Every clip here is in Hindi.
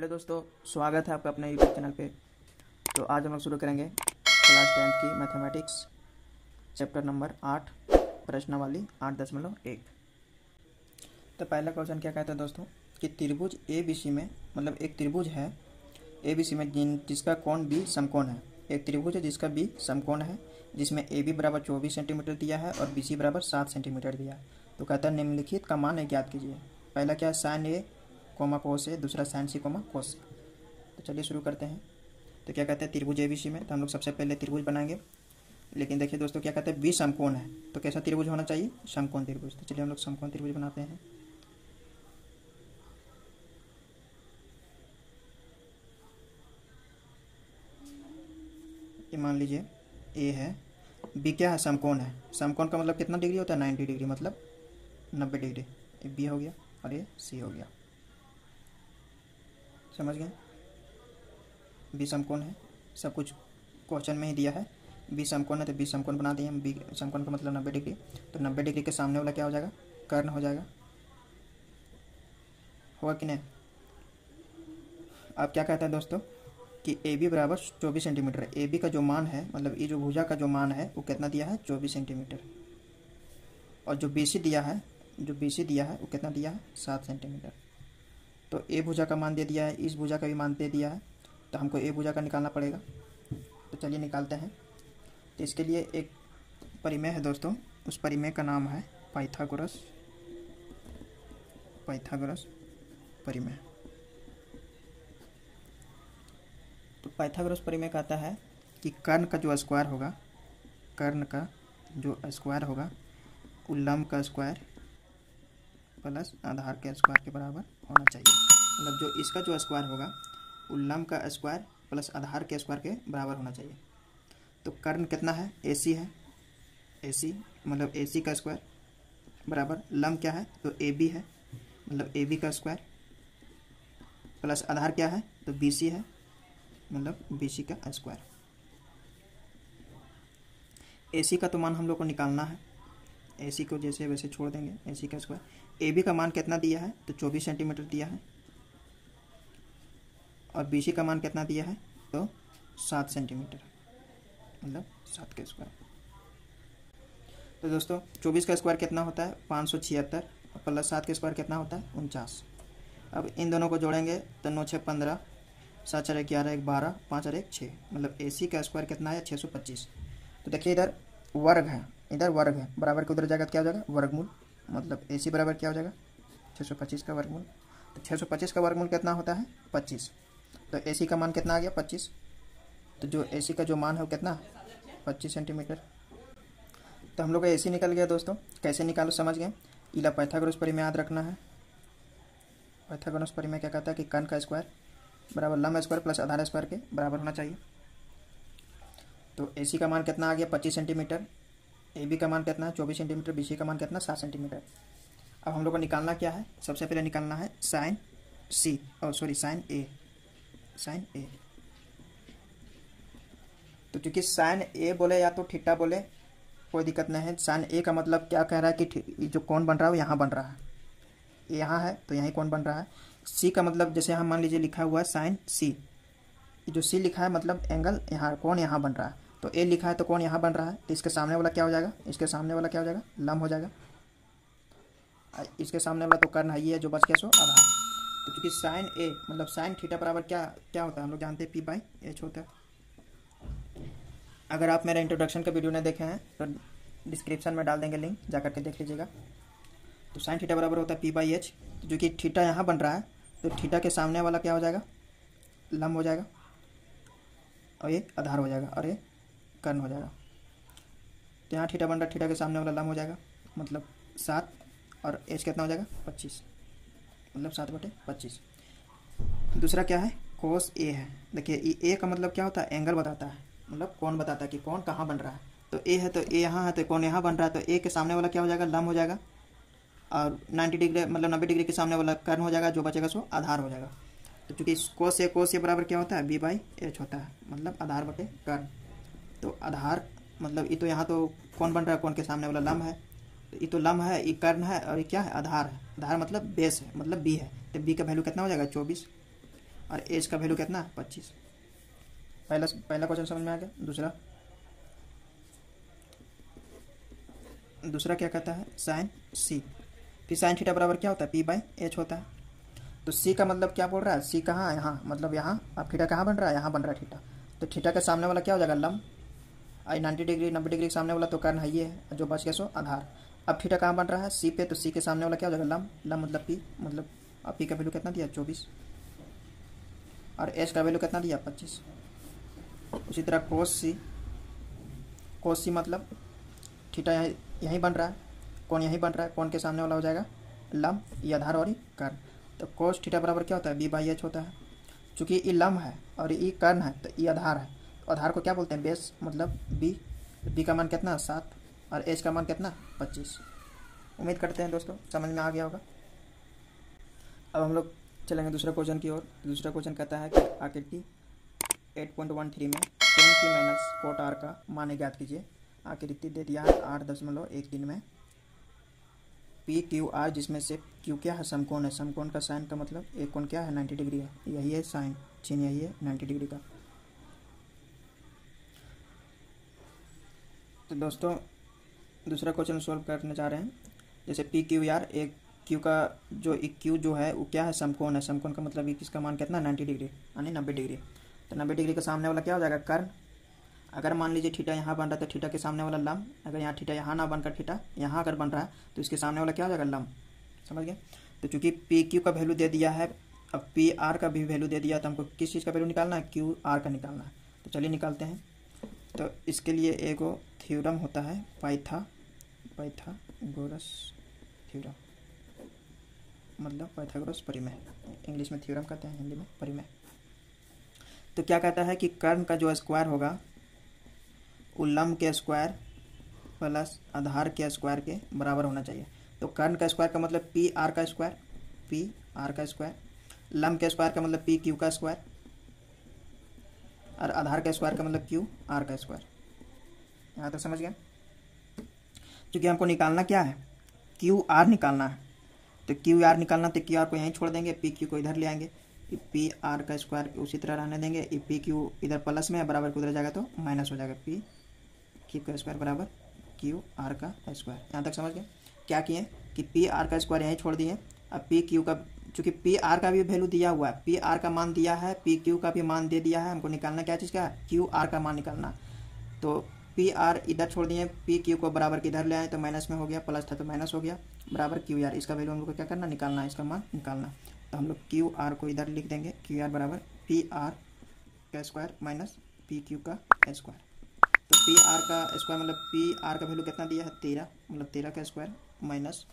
हेलो दोस्तों, स्वागत है आपका अपने यूट्यूब चैनल पे। तो आज हम लोग शुरू करेंगे क्लास 10th की मैथमेटिक्स चैप्टर नंबर 8 प्रश्नावली 8.1। तो पहला क्वेश्चन क्या कहता है दोस्तों कि त्रिभुज ए बी सी में, मतलब एक त्रिभुज है ए बी सी में जिसका कोण बी समकोण है। एक त्रिभुज है जिसका बी समकोण है, जिसमें ए बी बराबर 24 सेंटीमीटर दिया है और बी सी बराबर 7 सेंटीमीटर दिया है। तो कहता है निम्नलिखित का मान ज्ञात कीजिए। पहला क्या है, साइन ए कोमा कोस ए, दूसरा साइन सी कोमा कोस। तो चलिए शुरू करते हैं। तो क्या कहते हैं त्रिभुज एबीसी में, तो हम लोग सबसे पहले त्रिभुज बनाएंगे। लेकिन देखिए दोस्तों क्या कहते हैं बी समकोण है, तो कैसा त्रिभुज होना चाहिए, समकोण त्रिभुज। तो चलिए हम लोग समकोण त्रिभुज बनाते हैं। ये मान लीजिए ए है, बी क्या है, समकोण है। समकोण का मतलब कितना डिग्री होता है, 90 डिग्री, मतलब 90 डिग्री। ये बी हो गया और ये सी हो गया, समझ गए। बी समकोण है, सब कुछ क्वेश्चन में ही दिया है। बी समकोण है तो बी समकोण बना दिए हम। बी समकोण का मतलब 90 डिग्री, तो 90 डिग्री के सामने वाला क्या हो जाएगा, कर्ण हो जाएगा। होगा कि नहीं। अब क्या कहता है दोस्तों कि ए बी बराबर 24 सेंटीमीटर। ए बी का जो मान है, मतलब ये जो भुजा का जो मान है वो कितना दिया है, 24 सेंटीमीटर। और जो बी सी दिया है, वो कितना दिया है, 7 सेंटीमीटर। तो ए भुजा का मान दे दिया है, इस भुजा का भी मान दे दिया है, तो हमको ए भुजा का निकालना पड़ेगा। तो चलिए निकालते हैं। तो इसके लिए एक परिमेय है दोस्तों, उस परिमेय का नाम है पाइथागोरस परिमेय। तो पाइथागोरस परिमेय कहता है कि कर्ण का जो स्क्वायर होगा वो लंब का स्क्वायर प्लस आधार के स्क्वायर के बराबर होना चाहिए। मतलब जो इसका जो स्क्वायर होगा वो लंब का स्क्वायर प्लस आधार के स्क्वायर के बराबर होना चाहिए। तो कर्ण कितना है, AC है, AC मतलब AC का स्क्वायर बराबर लंब क्या है, तो AB है, मतलब AB का स्क्वायर प्लस आधार क्या है, तो BC है, मतलब BC का स्क्वायर। AC का तो मान हम लोग को निकालना है, AC को जैसे वैसे छोड़ देंगे। AC का स्क्वायर, AB का मान कितना दिया है, तो 24 सेंटीमीटर दिया है, और BC का मान कितना दिया है, तो 7 सेंटीमीटर, मतलब 7 का स्क्वायर। तो दोस्तों 24 का स्क्वायर कितना होता है, 576, प्लस 7 का स्क्वायर कितना होता है, 49। अब इन दोनों को जोड़ेंगे तो 9 6 15, 7 4 11 1 12, 5 और 1 6, मतलब AC का स्क्वायर कितना है, 625। तो देखिए इधर वर्ग है, बराबर के उधर जाएगा तो क्या हो जाएगा, वर्गमूल। मतलब AC बराबर क्या हो जाएगा, 625 का वर्गमूल। तो 625 का वर्गमूल कितना होता है, 25। तो AC का मान कितना आ गया, 25। तो जो AC का जो मान है वो कितना, 25 सेंटीमीटर। तो हम लोग का AC निकल गया दोस्तों। कैसे निकालो समझ गए। इला पाइथागोरस परिमेय याद रखना है। पाइथागोरस परिमेय क्या कहता है कि कर्ण का स्क्वायर बराबर लंब स्क्वायर प्लस आधार स्क्वायर के बराबर होना चाहिए। तो AC का मान कितना आ गया, 25 सेंटीमीटर। AB का मान कितना है, 24 सेंटीमीटर। BC का मान कितना, 7 सेंटीमीटर। अब हम लोग को निकालना क्या है, सबसे पहले निकालना है साइन ए। तो क्योंकि साइन ए बोले या तो थीटा बोले कोई दिक्कत नहीं है। साइन ए का मतलब क्या कह रहा है कि जो कोण बन रहा है वो यहाँ बन रहा है, यहाँ है तो यहीं कोण बन रहा है। सी का मतलब जैसे हम मान लीजिए लिखा हुआ है साइन सी, जो सी लिखा है मतलब एंगल यहाँ, कोण यहाँ बन रहा है। तो ए लिखा है तो कोण यहाँ बन रहा है, तो इसके सामने वाला क्या हो जाएगा, लंब हो जाएगा। इसके सामने वाला तो कर्ण है, ये जो बच गया सो आधार। तो चूंकि साइन ए मतलब साइन थीटा बराबर क्या होता है, हम लोग जानते हैं P/H होता है। अगर आप मेरा इंट्रोडक्शन का वीडियो नहीं देखे हैं तो डिस्क्रिप्शन में डाल देंगे लिंक, जा करके देख लीजिएगा। तो साइन थीटा बराबर होता है P/H। तो जो कि थीटा यहाँ बन रहा है तो थीटा के सामने वाला क्या हो जाएगा, लंब हो जाएगा, और ये आधार हो जाएगा, और ये कर्ण हो जाएगा। तो यहाँ थीटा बन रहा है, थीटा के सामने वाला लंब हो जाएगा, मतलब 7, और H कितना हो जाएगा, 25, मतलब 7/25। दूसरा क्या है, कोस ए है। देखिए ए का मतलब क्या होता है, एंगल बताता है, मतलब कोण बताता है कि कोण कहाँ बन रहा है। तो ए है तो ए यहाँ है तो कोण यहाँ बन रहा है, तो ए के सामने वाला क्या हो जाएगा, लंब हो जाएगा, और 90 डिग्री मतलब 90 डिग्री के सामने वाला कर्ण हो जाएगा, जो बचेगा सो आधार हो जाएगा। तो चूँकि कोस ए बराबर क्या होता है, B/H होता है, मतलब आधार बटे कर्ण। तो आधार मतलब ये तो यहाँ तो कोण बन रहा है, कोण के सामने वाला लंब है, तो ये तो लंब है, ये कर्ण है, और ये क्या है, आधार है। आधार मतलब बेस है, मतलब B है। तो B का वैल्यू कितना हो जाएगा, 24। और एज का वैल्यू कितना है 25। पहला क्वेश्चन समझ में आ गया। दूसरा क्या कहता है, साइन सी। फिर साइन थीटा बराबर क्या होता है, पी बाई एच होता है। तो सी का मतलब क्या बोल रहा है, सी कहाँ है, यहाँ, मतलब यहाँ। अब थीटा कहाँ बन रहा है, यहाँ बन रहा है थीटा। तो थीटा के सामने वाला क्या हो जाएगा, लंब। 90 डिग्री 90 डिग्री के सामने वाला तो कर्ण है ये है, जो बच गया सो आधार। अब थीटा कहाँ बन रहा है, सी पे, तो सी के सामने वाला क्या हो जाएगा, लंब। लंब मतलब पी, मतलब अब पी का वैल्यू कितना दिया 24 और एच का वैल्यू कितना दिया 25। उसी तरह कोस सी मतलब थीटा यहीं बन रहा है, कौन यहीं बन रहा है, कौन के सामने वाला हो जाएगा लंब, ये आधार और ये कर्ण। तो कोस थीटा बराबर क्या होता है, बी बाई एच होता है। चूंकि ये लंब है और ये कर्ण है तो ये आधार है। तो आधार को क्या बोलते हैं, बेस, मतलब बी का मान कितना 7 और एच का मान कितना 25। उम्मीद करते हैं दोस्तों समझ में आ गया होगा। अब हम लोग चलेंगे दूसरे क्वेश्चन की ओर। दूसरा क्वेश्चन कहता है कि आकृति 8.13 में tan की माइनस कोट आर का मान ज्ञात कीजिए। आकृति दे दिया है 8.13 में पी क्यू आर, जिसमें से क्यू क्या है, समकोण है। समकोण का साइन का मतलब एक कोण क्या है 90 डिग्री है, यही है साइन, चिन्ह यही है 90 डिग्री का। तो दोस्तों दूसरा क्वेश्चन सॉल्व करने जा रहे हैं। जैसे पी क्यू आर, एक क्यू का जो एक क्यू जो है वो क्या है, समकोण है। समकोण का मतलब किसका मान कितना 90 डिग्री, यानी 90 डिग्री। तो 90 डिग्री के सामने वाला क्या हो जाएगा, कर्ण। अगर मान लीजिए थीटा यहाँ बन रहा है तो थीटा के सामने वाला लंब। अगर यहाँ थीटा यहाँ ना बनकर थीटा यहाँ अगर बन रहा है तो इसके सामने वाला क्या हो जाएगा, लंब। समझ गए। तो चूंकि पी क्यू का वैल्यू दे दिया है, अब पी आर का भी वैल्यू दे दिया, तो हमको किस चीज़ का वैल्यू निकालना है, क्यू आर का निकालना है। तो चलिए निकालते हैं। तो इसके लिए एगो थ्योरम होता है, पाइथागोरस थ्योरम, मतलब पाइथागोरस परिमेय। इंग्लिश में थ्योरम कहते हैं, हिंदी में परिमेय। तो क्या कहता है कि कर्ण का जो स्क्वायर होगा वो लंब के स्क्वायर प्लस आधार के स्क्वायर के बराबर होना चाहिए। तो कर्ण का स्क्वायर का मतलब पी आर का स्क्वायर, लंब के स्क्वायर का मतलब पी क्यू का स्क्वायर, और आधार का स्क्वायर का मतलब क्यू आर का स्क्वायर। यहाँ तक समझ गया। क्योंकि हमको निकालना क्या है, क्यू आर निकालना है। तो क्यू आर निकालना, तो क्यू आर को यहीं छोड़ देंगे, पी क्यू को इधर ले आएंगे, पी आर का स्क्वायर उसी तरह रहने देंगे। पी क्यू इधर प्लस में है, बराबर उधर जाएगा तो माइनस हो जाएगा, पी क्यू का स्क्वायर बराबर क्यू आर का स्क्वायर। यहाँ तक समझ गए। क्या किए कि पी आर का स्क्वायर यहीं छोड़ दिए। अब पी क्यू का, चूंकि पी आर का भी वैल्यू दिया हुआ है, पी आर का मान दिया है, पी क्यू का भी मान दे दिया है, हमको निकालना क्या चीज़ का है, क्यू आर का मान निकालना। तो पी आर इधर छोड़ दिए, पी क्यू को बराबर के इधर ले आए तो माइनस में हो गया, प्लस था तो माइनस हो गया, बराबर क्यू आर। इसका वैल्यू हम लोग को क्या करना, निकालना, इसका मान निकालना। तो हम लोग क्यू आर को इधर लिख देंगे, क्यू आर बराबर पी आर का स्क्वायर माइनस पी क्यू का स्क्वायर। तो पी आर का स्क्वायर मतलब पी आर का वैल्यू कितना दिया है 13, मतलब 13 का स्क्वायर माइनस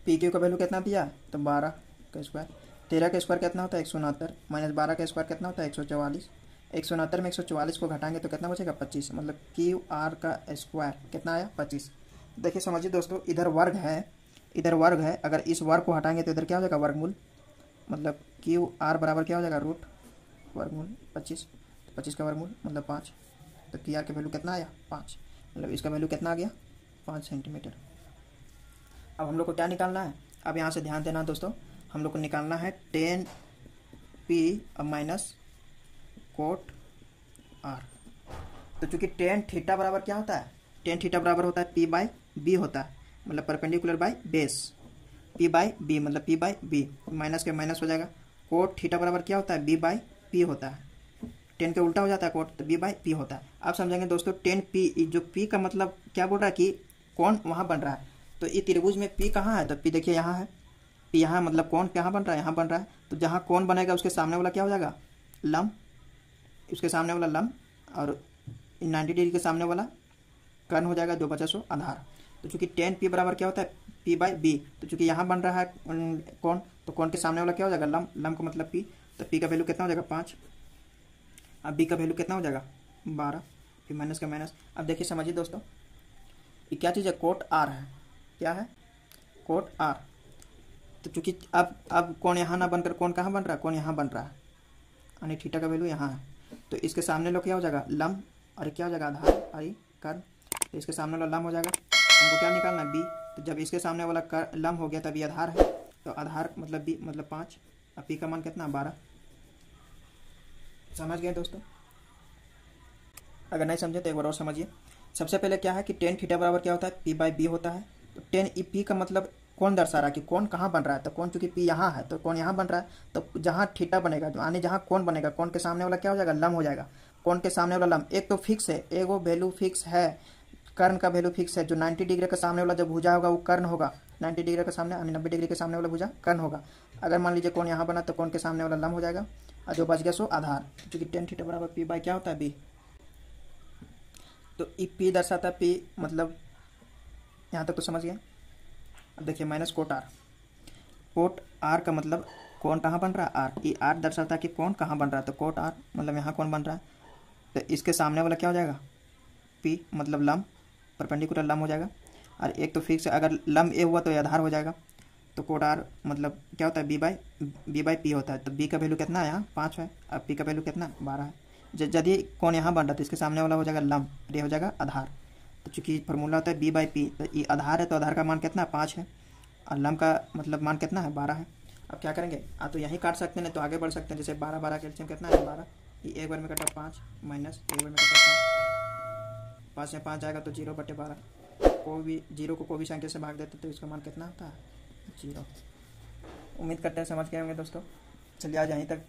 पी क्यू का वैल्यू कितना दिया, तो 12 का स्क्वायर। 13 का स्क्वायर कितना होता है 169, माइनस 12 का स्क्वायर कितना होता है 144। 169 में 144 को घटाएंगे तो कितना बचेगा 25, मतलब क्यू आर का स्क्वायर कितना आया 25। देखिए समझिए दोस्तों, इधर वर्ग है, अगर इस वर्ग को हटाएंगे तो इधर क्या हो जाएगा वर्गमूल, मतलब क्यू आर बराबर क्या हो जाएगा रूट वर्गमूल 25, तो 25 का वर्गमूल मतलब 5। तो क्यू आर का वैल्यू कितना आया 5, मतलब इसका वैल्यू कितना आ गया 5 सेंटीमीटर। अब हम लोग को क्या निकालना है, अब यहाँ से ध्यान देना दोस्तों, हम लोग को निकालना है tan पी अब माइनस कोट आर। तो चूंकि tan थीटा बराबर क्या होता है, tan थीटा बराबर होता है पी बाई बी होता है, मतलब perpendicular by base, P by B मतलब पी बाई बी, माइनस के माइनस हो जाएगा। कोट थीटा बराबर क्या होता है बी बाई पी होता है, टेन के उल्टा हो जाता है कोट, तो बी बाई पी होता है। आप समझेंगे दोस्तों, टेन पी, जो पी का मतलब क्या बोल रहा है कि कौन वहाँ बन रहा है। तो ये त्रिभुज में पी कहाँ है, तो पी देखिए यहाँ है, पी यहाँ मतलब कौन कहाँ बन रहा है, यहाँ बन रहा है। तो जहाँ कौन बनेगा उसके सामने वाला क्या हो जाएगा लंब, उसके सामने वाला लंब, और 90 डिग्री के सामने वाला कर्ण हो जाएगा, जो बचा सो आधार। तो चूंकि tan पी बराबर क्या होता है पी बाई बी, तो चूंकि यहाँ बन रहा है कौन, तो कौन के सामने वाला क्या हो जाएगा लंब, लंब का मतलब पी। तो पी का वैल्यू कितना हो जाएगा 5, अब बी का वैल्यू कितना हो जाएगा 12, फिर माइनस का माइनस। अब देखिए समझिए दोस्तों, ये क्या चीज़ है, कोट आर है, क्या है कोट आर। तो चूंकि अब कौन यहाँ ना बनकर कौन कहाँ बन रहा है, कौन यहाँ बन रहा है, यानी थीटा का वैल्यू यहाँ है। तो इसके सामने लोग क्या हो जाएगा लंब, और क्या हो जाएगा आधार, और कर्ण। तो इसके सामने वाला लंब हो जाएगा, हमको क्या निकालना है बी, तो जब इसके सामने वाला लम्ब हो गया तब ये आधार है, तो आधार मतलब बी मतलब 5, अब पी का मान कितना 12। समझ गए दोस्तों? अगर नहीं समझे तो एक बार और समझिए। सबसे पहले क्या है कि टेन थीटा बराबर क्या होता है, पी बाई बी होता है। तो टेन ई पी का मतलब कौन दर्शा रहा है कि कौन कहाँ बन रहा है, तो कौन चूंकि पी यहाँ है तो कौन यहाँ बन रहा है, तो जहाँ थीटा बनेगा यानी जहाँ कौन बनेगा, कौन के सामने वाला क्या हो जाएगा, लम्ब हो जाएगा। कौन के सामने वाला लम्ब एक तो फिक्स है, एक वो वैल्यू फिक्स है, कर्ण का वैल्यू फिक्स है। जो 90 डिग्री के सामने वाला जो भुजा होगा वो कर्ण होगा, 90 डिग्री के सामने 90 डिग्री के सामने वाला भुजा कर्ण होगा। अगर मान लीजिए कौन यहाँ बना तो कौन के सामने वाला लम्ब हो जाएगा, और जो बच गया सो आधार, क्योंकि टेन थीटा बराबर पी बाई क्या होता है बी। तो ई पी दर्शाता है, पी मतलब यहाँ तक तो समझ गए। अब देखिए minus cot R, cot R का मतलब कौन कहाँ बन रहा है, आर। ये आर दर्शाता है कि कौन कहाँ बन रहा है, तो कोट आर मतलब यहाँ कौन बन रहा है, तो इसके सामने वाला क्या हो जाएगा, पी मतलब लम्ब, परपेंडिकुलर लम्ब हो जाएगा। और एक तो फिक्स, अगर लम्ब ए हुआ तो ये आधार हो जाएगा। तो कोट आर मतलब क्या होता है, बी बाई पी होता है। तो बी का वैल्यू कितना है यहाँ 5 है, अब पी का वैल्यू कितना 12 है। यदि कौन यहाँ बन रहा है तो इसके सामने वाला हो जाएगा लम्ब, ये हो जाएगा आधार। तो चूंकि फॉर्मूला होता है बी बाई पी, तो ये आधार है तो आधार का मान कितना 5 है, और लम्ब का मतलब मान कितना है 12 है। अब क्या करेंगे, तो यहीं काट सकते हैं, तो आगे बढ़ सकते हैं। जैसे 12 12 का एलसीएम कितना है 12, ये एक बार में कटा 5 माइनस एक बार में कटा 5 से 5 जाएगा तो 0/12। कोई भी जीरो को कोई भी संख्या से भाग देते तो इसका मान कितना होता है 0। उम्मीद करते हैं समझ गए होंगे दोस्तों। चलिए आज यहीं तक